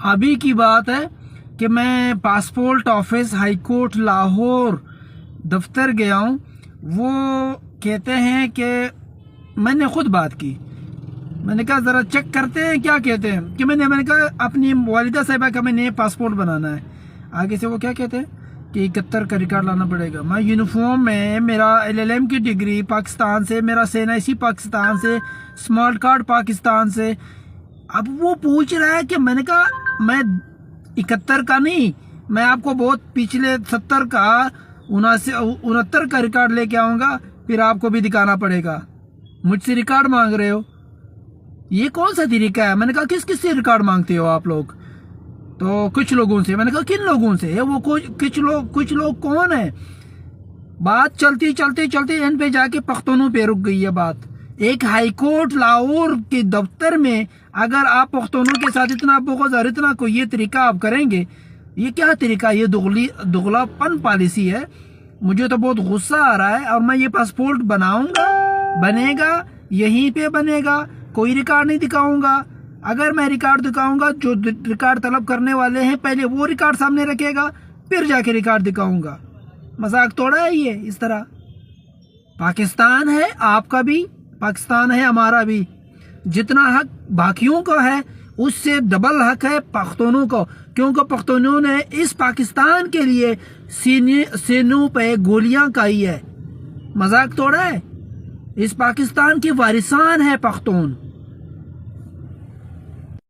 ابھی کی بات ہے کہ میں passport office high court Lahore دفتر گیا ہوں. وہ کہتے ہیں کہ میں نے خود بات کی. میں نے کہا ذرا چیک کرتے ہیں کیا کہتے ہیں کہ میں نے کہا اپنی والدہ صاحبہ کا میں نے پاسپورٹ بنانا ہے. آگے سے وہ کیا کہتے ہیں کہ 71 کا ریکارڈ لانا پڑے گا. میں یونیفارم میں، میرا LLM کی ڈگری پاکستان سے، میرا CNIC پاکستان سے، اسمارٹ کارڈ پاکستان سے. اب وہ پوچھ رہا ہے کہ میں نے کہا میں 71 کا نہیں، میں آپ کو بہت پچھلے 70 کا 69 کا ریکارڈ لے کے آؤں گا، پھر آپ کو بھی دکھانا پڑے گا. مجھ سے ریکارڈ مانگ رہے ہو، یہ کون سا طریقہ ہے؟ میں نے کہا کس سے ریکارڈ مانگتے ہو آپ لوگ؟ تو کچھ لوگوں سے. میں نے کہا کن لوگوں سے؟ وہ کچھ لوگ کون ہیں؟ بات چلتے اینڈ پہ جا کے پختونوں پہ رک گئی ہے بات. ایک ہائی کورٹ لاہور کے دفتر میں اگر آپ پختونوں کے ساتھ اتنا بغض اور اتنا کوئی یہ طریقہ آپ کریں گے، یہ کیا طریقہ؟ یہ دغلا پن پالیسی ہے. مجھے تو بہت غصہ آ رہا ہے. اور میں یہ پاسپورٹ بناؤں گا، بنے گا یہیں پہ بنے گا، کوئی ریکارڈ نہیں دکھاؤں گا. اگر میں ریکارڈ دکھاؤں گا، جو ریکارڈ طلب کرنے والے ہیں پہلے وہ ریکارڈ سامنے رکھے گا، پھر جا کے ریکارڈ دکھاؤں گا. مذاق توڑا ہے یہ اس طرح؟ پاکستان ہے آپ کا بھی، پاکستان ہے ہمارا بھی. جتنا حق باقیوں کا ہے اس سے ڈبل حق ہے پختونوں کو، کیونکہ پختونوں نے اس پاکستان کے لیے سینوں پہ گولیاں کھائی ہے. مذاق توڑا ہے؟ اس پاکستان کے وارثان ہے پختون.